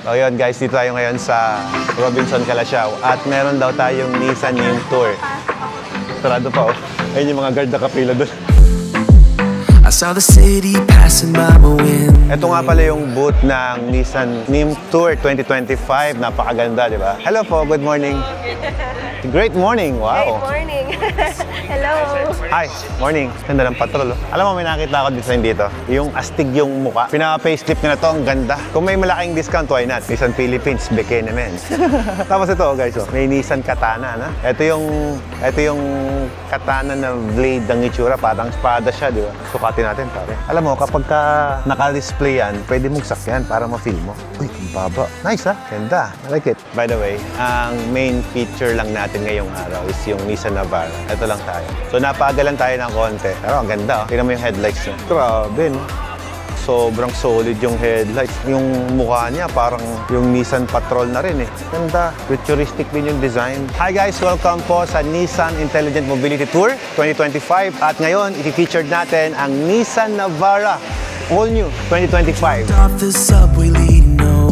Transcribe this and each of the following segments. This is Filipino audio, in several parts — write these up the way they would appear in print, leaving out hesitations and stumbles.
So yun guys, dito tayo ngayon sa Robinson Calasiao at meron daw tayong Nissan NIM Tour. Sarado pa oh. Ayun yung mga guard na kapila doon. I saw the city passing by my window. Ito nga pala yung booth ng Nissan NIM Tour 2025. Napakaganda, di ba? Hello po, good morning. Great morning, wow. Great morning. Hello. Hi, morning. Ganda ng patrol. Oh. Alam mo, may nakita ako design dito. Yung astig yung mukha. Pinaka-facelift na to, ang ganda. Kung may malaking discount, why not? Nissan Philippines, beke naman. Tapos ito, guys, oh, may Nissan Katana. Na? Ito yung katana na blade ng itsura. Parang espada siya, di ba? Sukatin natin, pare. Alam mo, kapag ka naka-display yan, pwede mong sakyan para ma-feel mo. Uy, ang baba. Nice, ha? Ganda. I like it. By the way, ang main feature lang natin ngayong araw is yung Nissan Navara. Ito lang tayo. So, napagalan tayo ng konti. Pero ang ganda, oh. Tingnan mo yung headlights niya. Grabe, no? Sobrang solid yung headlights. Yung mukha niya, parang yung Nissan Patrol na rin, eh. Ganda. Futuristic din yung design. Hi guys! Welcome po sa Nissan Intelligent Mobility Tour 2025. At ngayon, i-featured natin ang Nissan Navara. All new 2025. Off the subway leading nowhere.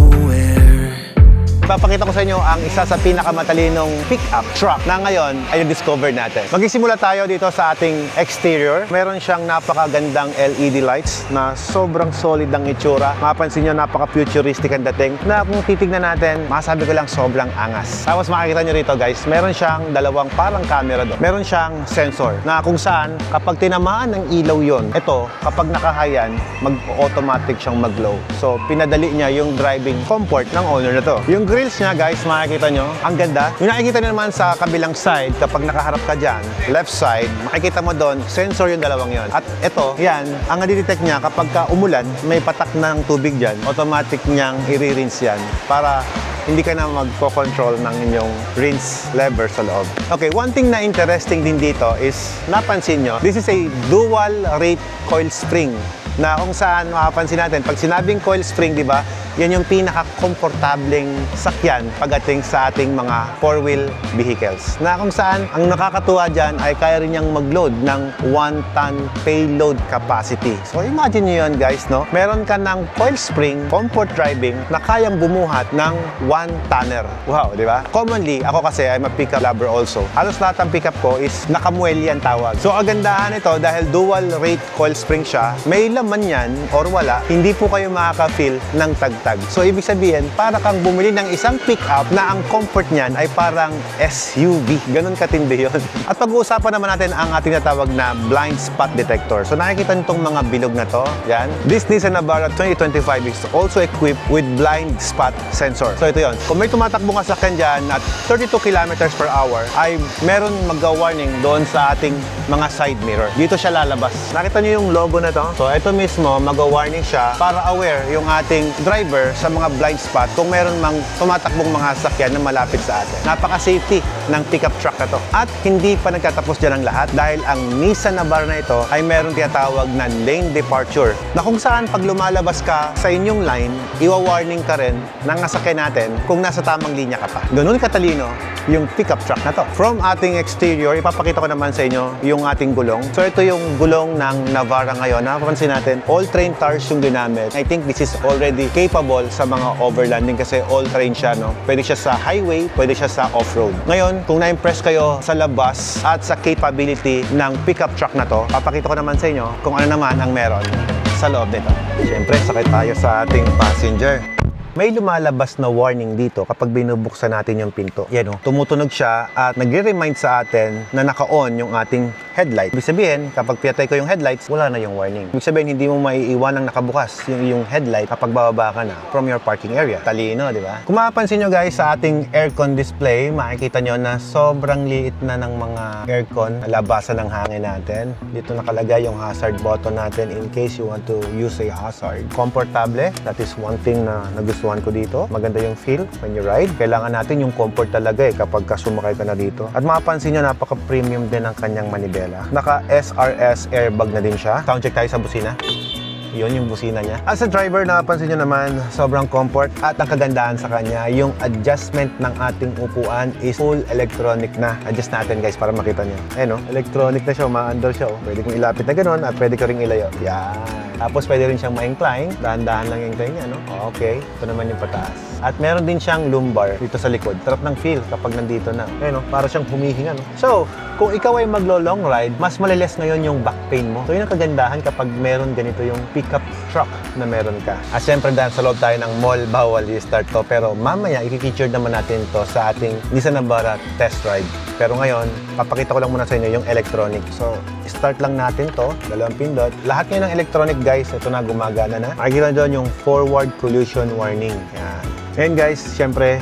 Papakita ko sa inyo ang isa sa pinakamatalinong pick-up truck na ngayon ay na-discover natin. Magsisimula tayo dito sa ating exterior. Meron siyang napakagandang LED lights na sobrang solid ang itsura. Mapansin nyo, napaka-futuristic ang dating na kung titignan natin, masabi ko lang sobrang angas. Tapos makikita nyo rito guys, meron siyang dalawang parang camera doon. Meron siyang sensor na kung saan kapag tinamaan ng ilaw yon, ito, kapag nakahayan, mag-automatic siyang mag-glow. So, pinadali niya yung driving comfort ng owner na to. Yung grills niya guys, makikita nyo, ang ganda. Yung nakikita nyo naman sa kabilang side, kapag nakaharap ka dyan, left side, makikita mo doon, sensor yung dalawang yon. At ito, yan, ang nadidetect niya kapag ka umulan, may patak ng tubig dyan, automatic niyang i-rinse yan para hindi ka na magpo-control ng inyong rinse lever sa loob. Okay, one thing na interesting din dito is, napansin nyo, this is a dual rate coil spring na kung saan makapansin natin, pag sinabing coil spring, di ba, yan yung pinaka-komportableng sakyan pagdating sa ating mga four-wheel vehicles. Na kung saan, ang nakakatuwa dyan ay kaya rin niyang mag-load ng 1-ton payload capacity. So imagine nyo yun guys, no? Meron ka ng coil spring, comfort driving, na kayang bumuhat ng 1-tonner. Wow, di ba? Commonly, ako kasi, I'm a pickup lover also. Halos lahat ng pickup ko is nakamuelyan tawag. So ang gandahan ito, dahil dual rate coil spring siya, may laman yan or wala, hindi po kayo makaka-feel ng tagtag. So, ibig sabihin, para kang bumili ng isang pick-up na ang comfort niyan ay parang SUV. Ganun katindi yun. At pag-uusapan naman natin ang ating natawag na blind spot detector. So, nakikita nyo itong mga bilog na to. Yan. This Nissan Navara 2025 is also equipped with blind spot sensor. So, ito yun. Kung may tumatakbo nga sakyan dyan at 32 kilometers per hour, ay meron mag-warning doon sa ating mga side mirror. Dito siya lalabas. Nakita nyo yung logo na to? So, ito mismo, mag-warning siya para aware yung ating driver sa mga blind spot kung meron mang tumatakbong mga sasakyan na malapit sa atin. Napaka-safety ng pickup truck na to. At hindi pa nagtatapos dyan ang lahat dahil ang Nissan Navara na ito ay meron tinatawag na lane departure na kung saan pag lumalabas ka sa inyong line, iwa-warning ka rin ng sasakyan natin kung nasa tamang linya ka pa. Ganun katalino yung pickup truck na to. From ating exterior, ipapakita ko naman sa inyo yung ating gulong. So ito yung gulong ng Navara ngayon. Napapansin natin, all-terrain tires yung ginamit. I think this is already capable sa mga overlanding kasi all-terrain siya, no? Pwede siya sa highway, pwede siya sa off-road. Ngayon, kung na-impress kayo sa labas at sa capability ng pickup truck na to, papakita ko naman sa inyo kung ano naman ang meron sa loob nito. Siyempre, sakay tayo sa ating passenger. May lumalabas na warning dito kapag binubuksan natin yung pinto. Yan o, tumutunog siya at nagre-remind sa atin na naka-on yung ating headlight. Ibig sabihin, kapag pinatay ko yung headlights, wala na yung warning. Ibig sabihin, hindi mo maiiwanang nakabukas yung headlight kapag bababa ka na from your parking area. Talino, di ba? Kung mapapansin nyo guys, sa ating aircon display, makikita nyo na sobrang liit na ng mga aircon na labasan ng hangin natin. Dito nakalagay yung hazard button natin in case you want to use a hazard. Komportable, that is one thing na nagustuhan ko dito. Maganda yung feel when you ride. Kailangan natin yung comfort talaga kapag sumakay ka na dito. At mapapansin nyo, napaka-premium din ang kanyang manibela. Naka SRS airbag na din siya. Sound check tayo sa busina. Yun yung busina niya. As a driver, napansin nyo naman, sobrang comfort at ang kagandahan sa kanya, yung adjustment ng ating upuan is full electronic na. Adjust natin guys para makita nyo. Ayan o, electronic na siya, umaandar siya o. Pwede kong ilapit na ganun at pwede ko ring ilayo. Yan. Tapos pwede rin siyang ma-incline. Dahan-dahan lang yung incline niya, no? Okay. Ito naman yung pataas. At meron din siyang lumbar dito sa likod. Sarap ng feel kapag nandito na. Ayun, no? Para siyang humihinga, no? So, kung ikaw ay maglo-long ride, mas maliles ngayon yung back pain mo. So, yun ang kagandahan kapag meron ganito yung pickup truck na meron ka. At syempre, dahil sa loob tayo ng mall, bawal i-start to. Pero mamaya, i-feature naman natin to sa ating Nissan Navara test ride. Pero ngayon, papakita ko lang muna sa inyo yung electronic. So, start lang natin to, dalawang pindot. Lahat ngayon ng electronic, guys, ito na, gumagana na. Makikita doon yung forward collision warning. Yan. Ngayon guys, syempre,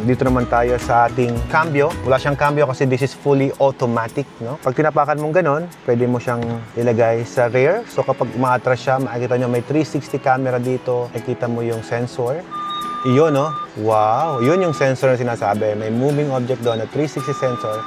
dito naman tayo sa ating cambio. Wala siyang cambio kasi this is fully automatic, no? Pag tinapakan mong ganon, pwede mo siyang ilagay sa rear. So kapag umaatras siya, makikita nyo may 360 camera dito. Makikita mo yung sensor. Iyon, no? Wow! Yun yung sensor na sinasabi. May moving object doon na 360 sensor.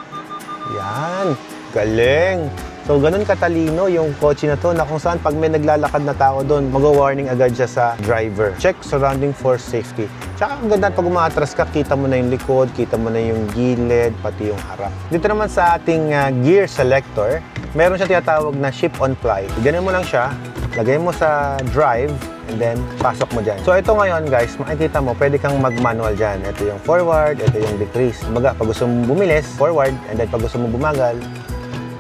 Yan! Galing! So, ganun katalino yung kotse na to na kung saan pag may naglalakad na tao doon, mag-warning agad siya sa driver. Check surrounding for safety. Tsaka ang ganda pag umaatras ka, kita mo na yung likod, kita mo na yung gilid, pati yung harap. Dito naman sa ating gear selector, meron siya tinatawag na ship on fly. Ganun mo lang siya, lagay mo sa drive, and then pasok mo dyan. So ito ngayon guys, makikita mo, pwede kang mag-manual dyan. Ito yung forward, ito yung decrease. Kumbaga, pag gusto mong bumilis, forward, and then pag gusto mong bumagal,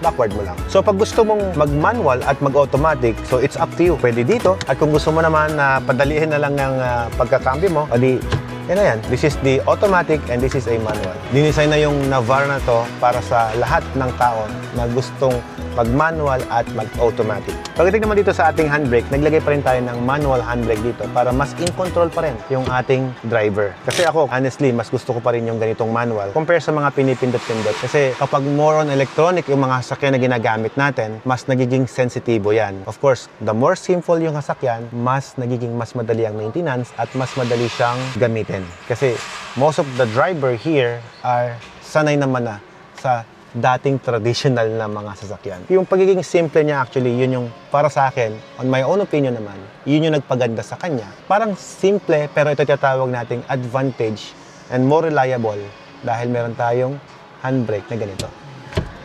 backward mo lang. So pag gusto mong mag-manual at mag-automatic, so it's up to you. Pwede dito. At kung gusto mo naman na padalihin na lang ng pagkakambyo mo, adi, yan na yan. This is the automatic and this is a manual. Dinesign na yung Navara na to para sa lahat ng tao na gustong mag-manual at mag-automatic. Pagdating naman dito sa ating handbrake, naglagay pa rin tayo ng manual handbrake dito para mas in control pa rin yung ating driver. Kasi ako, honestly, mas gusto ko pa rin yung ganitong manual compare sa mga pinipindot-pindot. Kasi kapag more on electronic yung mga sasakyan na ginagamit natin, mas nagiging sensitibo yan. Of course, the more simple yung sasakyan, mas nagiging mas madali ang maintenance at mas madali siyang gamitin. Kasi most of the driver here are sanay naman na sa dating traditional na mga sasakyan. Yung pagiging simple niya actually, yun yung para sa akin, on my own opinion naman, yun yung nagpaganda sa kanya. Parang simple, pero ito tinatawag nating advantage and more reliable dahil meron tayong handbrake na ganito.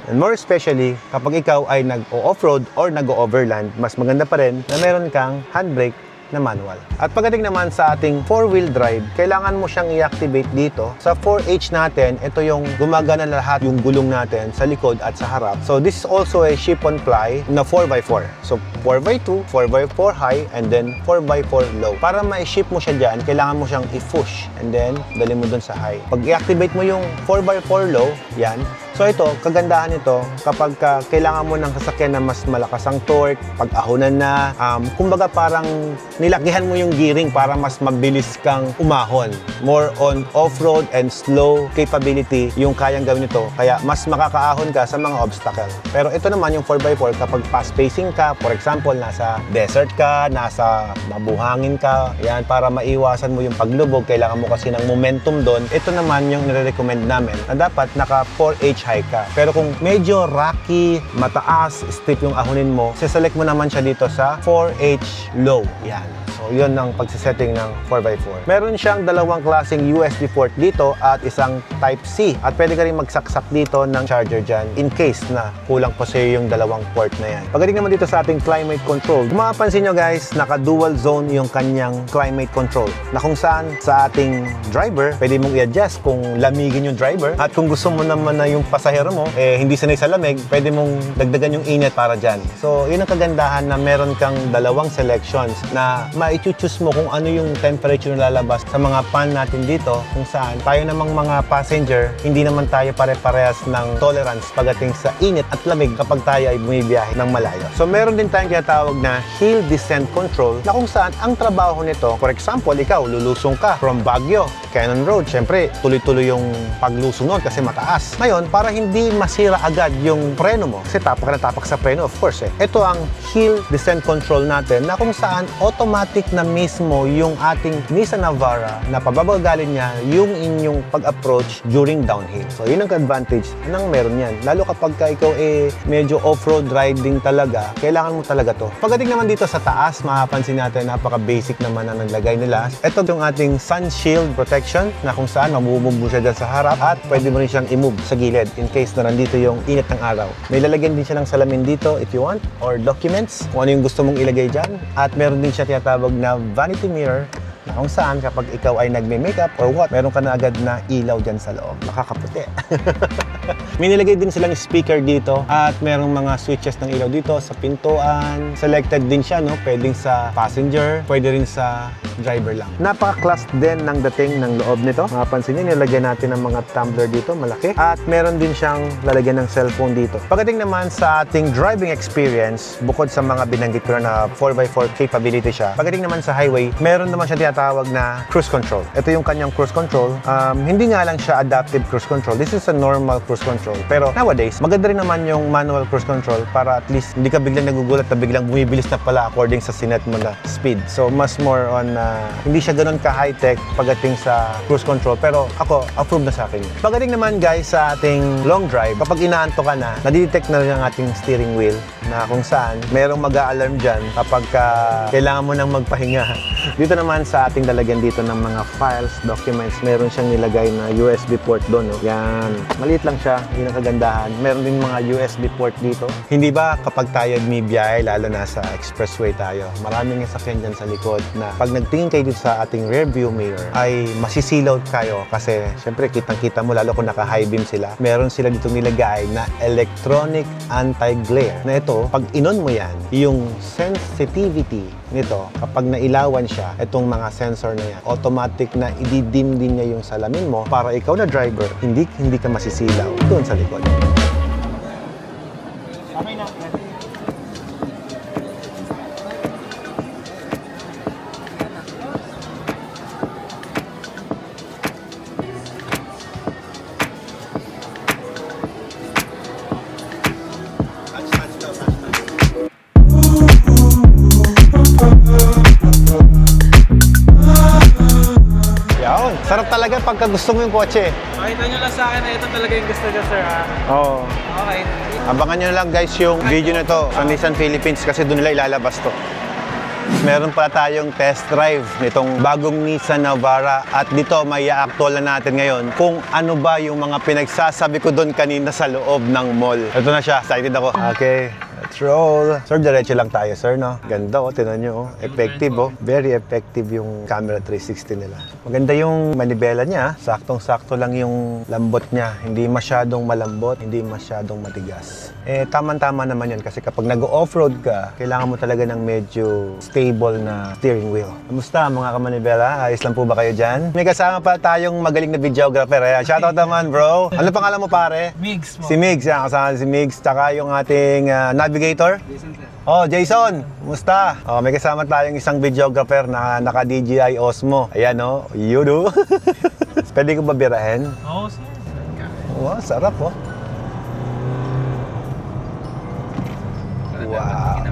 And more especially, kapag ikaw ay nag-off-road or nag-overland, mas maganda pa rin na meron kang handbrake na manual. At pagdating naman sa ating 4-wheel drive, kailangan mo siyang i-activate dito. Sa 4H natin, ito yung gumagana na lahat yung gulong natin sa likod at sa harap. So this is also a ship on fly na 4x4. So 4x2, 4x4 high, and then 4x4 low. Para ma-ship mo siya dyan, kailangan mo siyang i-push and then dali mo dun sa high. Pag i-activate mo yung 4x4 low, yan. So ito, kagandahan nito, kapag kailangan mo ng sasakyan na mas malakas ang torque, pag ahonan na, kumbaga parang nilakihan mo yung gearing para mas mabilis kang umahon. More on off-road and slow capability yung kayang gawin nito. Kaya mas makakaahon ka sa mga obstacle. Pero ito naman yung 4x4, kapag fast pacing ka, for example, nasa desert ka, nasa mabuhangin ka, yan, para maiwasan mo yung paglubog, kailangan mo kasi ng momentum doon. Ito naman yung nire-recommend namin na dapat naka 4H high ka. Pero kung medyo rocky, mataas, steep yung ahonin mo, siselect mo naman siya dito sa 4H low. Yan. So, yun ang pagsisetting ng 4x4. Meron siyang dalawang klaseng USB port dito at isang Type-C. At pwede ka rin magsaksak dito ng charger dyan in case na kulang pa sa'yo yung dalawang port na yan. Pagdating naman dito sa ating climate control, kung mapapansin nyo guys, naka-dual zone yung kanyang climate control. Na kung saan sa ating driver, pwede mong i-adjust kung lamigin yung driver. At kung gusto mo naman na yung pasahero mo, hindi sanay sa lamig, pwede mong dagdagan yung init para dyan. So, yun ang kagandahan na meron kang dalawang selections na i-choose mo kung ano yung temperature na lalabas sa mga pan natin dito, kung saan tayo namang mga passenger, hindi naman tayo pare-parehas ng tolerance pagdating sa init at lamig kapag tayo ay bumibiyahe ng malayo. So meron din tayong tinatawag na hill descent control na kung saan ang trabaho nito, for example, ikaw lulusong ka from Baguio, Cannon Road, syempre tuloy-tuloy yung paglusong nun kasi mataas. Ngayon, para hindi masira agad yung preno mo, kasi tapak na tapak sa preno, of course ito ang hill descent control natin na kung saan automatic na mismo yung ating Nissan Navara na pababagalin niya yung inyong pag-approach during downhill. So, yun ang advantage ng meron yan. Lalo kapag ikaw medyo off-road riding talaga, kailangan mo talaga to. Pagdating naman dito sa taas, mapapansin natin napaka-basic naman ang naglagay nila. Ito yung ating sun shield protection protection na kung saan mamumove mo siya dyan sa harap at pwede mo rin siyang i-move sa gilid in case na nandito yung init ng araw. May lalagyan din siya ng salamin dito if you want or documents kung ano yung gusto mong ilagay dyan. At meron din siya tinatawag na vanity mirror na kung saan kapag ikaw ay nagme-makeup or what, meron ka na agad na ilaw dyan sa loob. Nakakaputi. May nilagay din silang speaker dito at merong mga switches ng ilaw dito sa pintuan. Selected din siya, no? Pwedeng sa passenger, pwede rin sa driver lang. Napaka-class din ng dating ng loob nito. Mapapansin nyo, nilagyan natin ng mga tumbler dito, malaki. At meron din siyang lalagyan ng cellphone dito. Pagdating naman sa ating driving experience, bukod sa mga binanggit ko na 4x4 capability siya, pagdating naman sa highway, meron naman siya tinatawag na cruise control. Ito yung kanyang cruise control. Hindi nga lang siya adaptive cruise control. This is a normal cruise control. Pero nowadays, maganda rin naman yung manual cruise control para at least hindi ka biglang nagugulat na biglang bumibilis na pala according sa sinet mo na speed. So, mas more on hindi siya ganun ka-high-tech pagdating sa cruise control. Pero ako, approve na sa akin. Pagdating naman guys sa ating long drive, kapag inaanto ka na, nadidetect na rin ang ating steering wheel na kung saan merong mag-a-alarm dyan kapag kailangan mo nang magpahinga. Dito naman sa ating lalagyan dito ng mga files, documents, meron siyang nilagay na USB port doon. No? Yan. Maliit lang siya. Yun ang kagandahan. Meron din mga USB port dito. Hindi ba kapag tayo bumibiyahe, lalo na sa expressway tayo, maraming sasakyan dyan sa likod na pag nagtingin kayo dito sa ating rear view mirror ay masisilaw kayo kasi syempre kitang-kita mo lalo kung naka-high beam sila. Meron sila dito nilagay na electronic anti-glare na ito, pag inon mo yan, yung sensitivity nito, kapag nailawan siya, itong mga sensor na yan, automatic na ididim din niya yung salamin mo para ikaw na driver, hindi ka masisilaw doon sa likod. Okay na. Sarap talaga pagka gusto mo yung kotse. Makita nyo lang sa akin na ito talaga yung gusto nyo, sir, ha? Oo. Okay. Abangan nyo lang guys yung video na to sa Nissan Philippines kasi doon nila ilalabas to. Meron pala tayong test drive nitong bagong Nissan Navara at dito may i-actual na natin ngayon kung ano ba yung mga pinagsasabi ko doon kanina sa loob ng mall. Ito na siya, excited ako. Okay, let's roll. Sir, diretso lang tayo, sir, no? Ganda, oh, tinan nyo, oh. Effective, oh. Very effective yung camera 360 nila. Maganda yung manibela niya, saktong-sakto lang yung lambot niya. Hindi masyadong malambot, hindi masyadong matigas. Eh, tama-tama naman yan kasi kapag nag-off-road ka, kailangan mo talaga ng medyo stable na steering wheel. Kamusta mga kamanibela? Ayos lang po ba kayo dyan? May kasama pa tayong magaling na videographer. Ayan, shoutout naman, bro. Ano pangalan mo, pare? Migs mo. Si Migs, yan. Kasama si Migs. Tsaka yung ating navigator. Jason, sir. Oh, Jason! Kumusta? Oh, may kasama tayong isang videographer na naka-DJI Osmo. Ayan, oh. You do. Pwede ko ba birahin? Oo, sir. Wow, sarap, oh. Wow.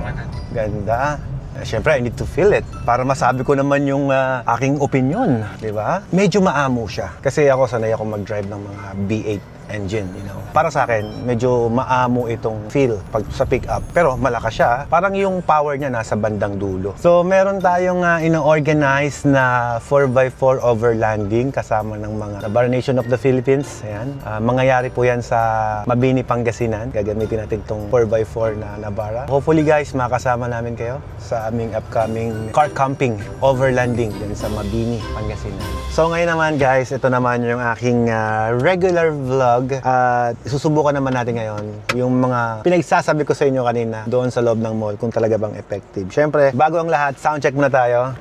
Ganda. Siyempre, I need to feel it para masabi ko naman yung aking opinion, di ba? Medyo maamo siya. Kasi ako, sanay ako mag-drive ng mga V8 engine, you know. Para sa akin, medyo maamo itong feel pag sa pick-up. Pero malakas siya. Parang yung power niya nasa bandang dulo. So, meron tayong ino-organize na 4x4 overlanding kasama ng mga Navara Nation of the Philippines. Ayan. Mangyayari po yan sa Mabini, Pangasinan. Gagamitin natin itong 4x4 na Navara. Hopefully guys, makasama namin kayo sa aming upcoming car camping overlanding din sa Mabini, Pangasinan. So, ngayon naman guys, ito naman yung aking regular vlog. At susubukan naman natin ngayon yung mga pinagsasabi ko sa inyo kanina doon sa loob ng mall kung talaga bang effective. Siyempre, bago ang lahat, sound check muna tayo.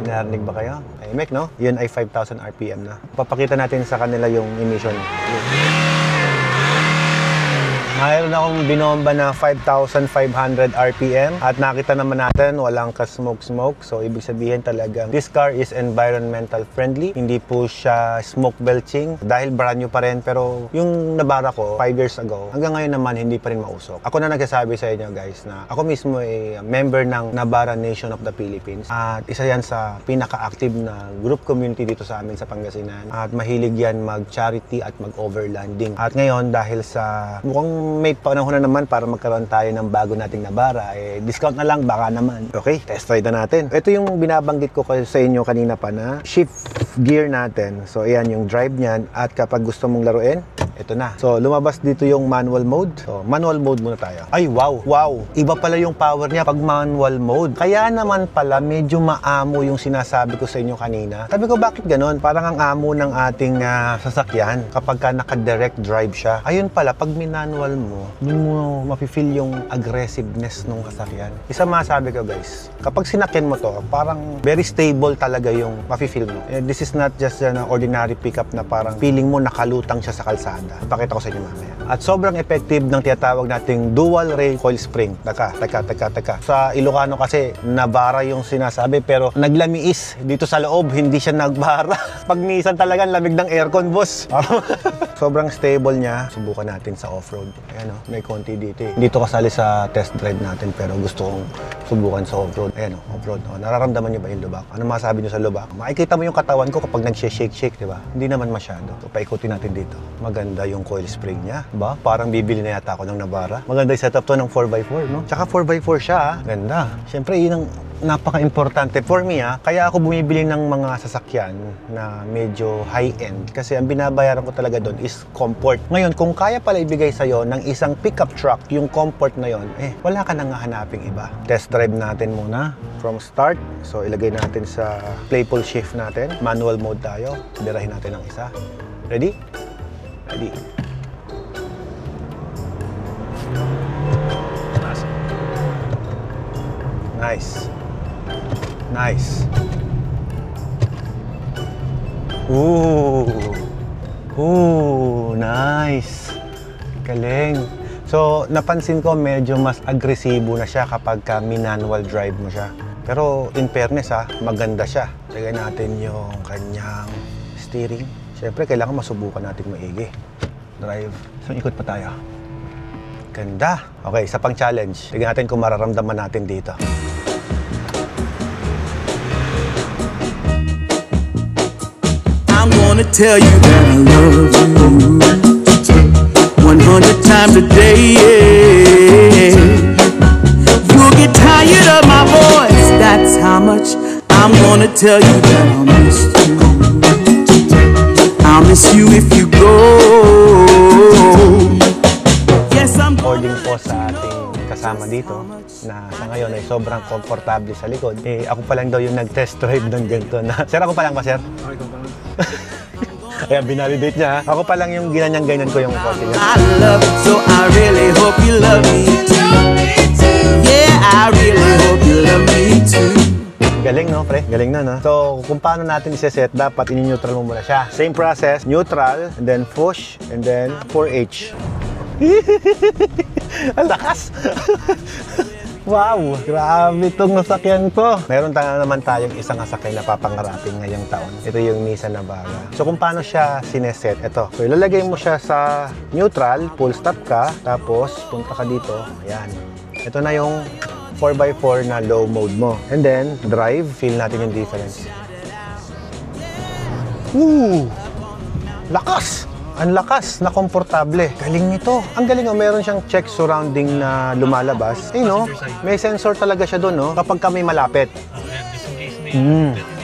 Narinig ba kayo? Tahimik, no? Yun ay 5,000 RPM na. Papakita natin sa kanila yung emission. Mayroon akong binomba na 5,500 RPM at nakita naman natin walang ka-smoke-smoke. So, ibig sabihin talagang this car is environmental friendly. Hindi po siya smoke belching dahil brand new pa rin. Pero yung Navara ko 5 years ago, hanggang ngayon naman hindi pa rin mausok. Ako na nagsasabi sa inyo guys na ako mismo ay member ng Navara Nation of the Philippines. At isa yan sa pinaka-active na group community dito sa amin sa Pangasinan. At mahilig yan mag-charity at mag-overlanding. At ngayon dahil sa mukhang may panahon na naman para magkaroon tayo ng bago nating Navara, discount na lang baka naman. Okay, test ride na natin. Ito yung binabanggit ko sa inyo kanina pa na shift gear natin. So ayan yung drive niyan, at kapag gusto mong laruin, ito na. So, lumabas dito yung manual mode. So, manual mode muna tayo. Ay, wow! Wow! Iba pala yung power niya pag manual mode. Kaya naman pala, medyo maamo yung sinasabi ko sa inyo kanina. Sabi ko, bakit ganon? Parang ang amo ng ating sasakyan kapag ka naka-direct drive siya. Ayun pala, pag manual mo, dun mo mafe-feel yung aggressiveness ng sasakyan. Isa masabi ko, guys, kapag sinakyan mo to, parang very stable talaga yung mafe-feel mo. This is not just an ordinary pickup na parang feeling mo nakalutang siya sa kalsada. Pakita ko sa inyo mamaya. At sobrang effective ng tinatawag nating dual rail coil spring. Teka. Sa Ilocano kasi, Navara yung sinasabi, pero naglamiis dito sa loob, hindi siya nagbara. Pag minsan talaga, lamig ng aircon, boss. Sobrang stable niya. Subukan natin sa off-road. Ayan o, may konti dito eh. Dito kasali sa test drive natin, pero gusto kong subukan sa off-road. Ayan o, off-road. Nararamdaman niyo ba yung lubak? Ano masabi niyo sa lubak? Makikita mo yung katawan ko kapag nag-shake-shake, di ba? Hindi naman masyado. So, paikutin natin dito. Maganda yung coil spring niya. Ba? Parang bibili na yata ako ng Navara. Maganda yung setup to ng 4x4, no? Tsaka 4x4 siya, Ganda. Siyempre, yun ang napaka-importante for me, Kaya ako bumibili ng mga sasakyan na medyo high-end. Kasi ang binabayaran ko talaga doon is comfort. Ngayon, kung kaya pala ibigay sa'yo ng isang pickup truck, yung comfort na yon, wala ka nang hahanaping iba. Test drive natin muna from start. So, ilagay natin sa playful shift natin. Manual mode tayo. Birahin natin ang isa. Ready? Ready. Nice. Nice. Nice. Galing. So, napansin ko medyo mas agresibo na siya kapag manual drive mo siya. Pero in fairness maganda siya. Lagay natin yung kanyang steering. Siyempre, kailangan masubukan natin maigi. Drive. So, ikot pa tayo. Ganda. Okay, isa pang challenge. Tignan natin kung mararamdaman natin dito. I'm gonna tell you that I love you 100 times a day, yeah. You'll get tired of my voice, that's how much I'm gonna tell you that I'll miss you. I'll miss you if you go. Yes, I'm According po sa ating kasama dito na sa ngayon ay sobrang komportable sa likod. Ako pa lang daw yung nag-test drive ng ganito na. Sir, ako pa lang ba, sir? Okay, kung paano. Kaya binalidate niya. Ako pa lang yung ganyan ko yung kotse niya. I love you, so I really hope you love me too. Yeah, I really hope you love me too. Galing, no, pre? Galing na, no? So, kung paano natin iseset, dapat ini-neutral mo muna siya. Same process, neutral, and then push, and then 4H. Ang lakas! Wow! Grabe itong nasakyan to. Meron naman tayong isang nasakyan na papangarapin ngayong taon. Ito yung Nissan Navara. So kung paano siya sineset, ito. So ilalagay mo siya sa neutral, full stop ka, tapos punta ka dito. Ayan. Ito na yung 4x4 na low mode mo. And then, drive. Feel natin yung difference. Woo! Lakas! Ang lakas na komportable. Galing nito. Ang galing, meron siyang check surrounding na lumalabas. No? May sensor talaga siya doon, no? Kapag kami malapit.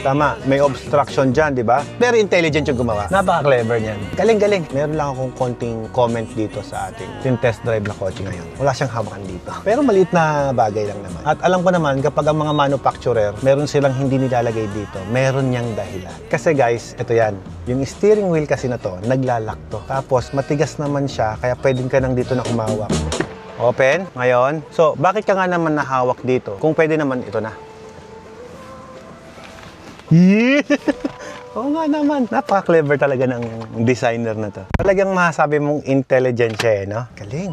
Tama, may obstruction dyan, di ba? Very intelligent yung gumawa. Napaka-clever niyan. Galing. Meron lang akong konting comment dito sa ating test drive na kotse ngayon. Wala siyang hawakan dito. Pero maliit na bagay lang naman. At alam ko naman, kapag ang mga manufacturer, meron silang hindi nilalagay dito, meron niyang dahilan. Kasi guys, ito yan. Yung steering wheel kasi na to, naglalak to. Tapos, matigas naman siya, kaya pwedeng ka nang dito na umawak. Open, ngayon. So, bakit ka nga naman nahawak dito? Kung pwede naman, ito na. Oo nga naman. Napaka-clever talaga ng designer na to. Talagang masasabi mong intelligent siya, no? Galing.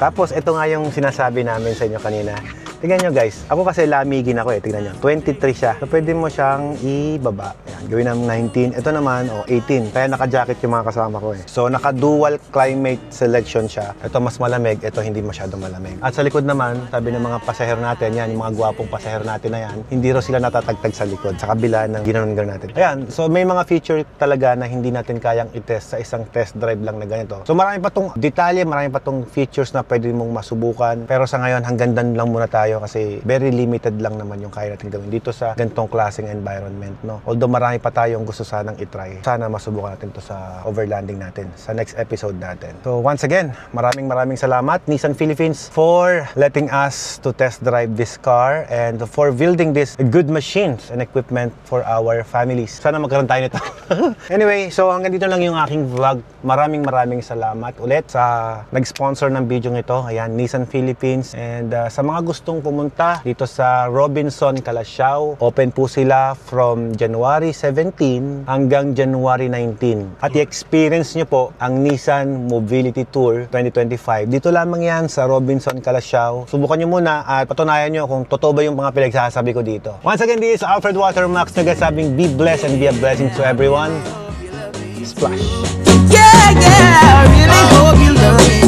Tapos, ito nga yung sinasabi namin sa inyo kanina. Tingnan nyo guys, ako kasi lamigin ako tingnan nyo. 23 siya. So, pwede mo siyang ibaba. Ayan, gawin ng 19. Ito naman, 18. Kaya naka-jacket yung mga kasama ko So, naka-dual climate selection siya. Ito mas malamig, ito hindi masyadong malamig. At sa likod naman, sabi ng mga pasahero natin, yan, yung mga gwapong pasahero natin na yan, hindi raw sila natatagtag sa likod, sa kabila ng ginanon natin natin. Ayan, so may mga feature talaga na hindi natin kayang i-test sa isang test drive lang na ganito. So marami pa tong detalye, marami pa tong features na pwede mong masubukan. Pero sa ngayon, hanggang dan lang muna tayo kasi very limited lang naman yung kaya natin gawin dito sa ganitong klaseng environment, no? Although marami pa tayong gusto sanang itry. Sana masubukan natin to sa overlanding natin, sa next episode natin. So once again, maraming salamat Nissan Philippines for letting us to test drive this car and for building this good machines and equipment for our families. Sana magkaroon tayo nito. Anyway, so hanggang dito lang yung aking vlog. Maraming salamat ulit sa nag-sponsor ng video ito. Ayan, Nissan Philippines. And sa mga gustong pumunta dito sa Robinson, Calasiao, open po sila from January 17 hanggang January 19. At i-experience nyo po ang Nissan Mobility Tour 2025. Dito lamang yan sa Robinson, Calasiao. Subukan nyo muna at patunayan nyo kung totoo ba yung mga pinagsasabi ko dito. Once again, this is Alfred Watermax nagsasabing be blessed and be a blessing to everyone. Splash! Yeah, I really hope you love me.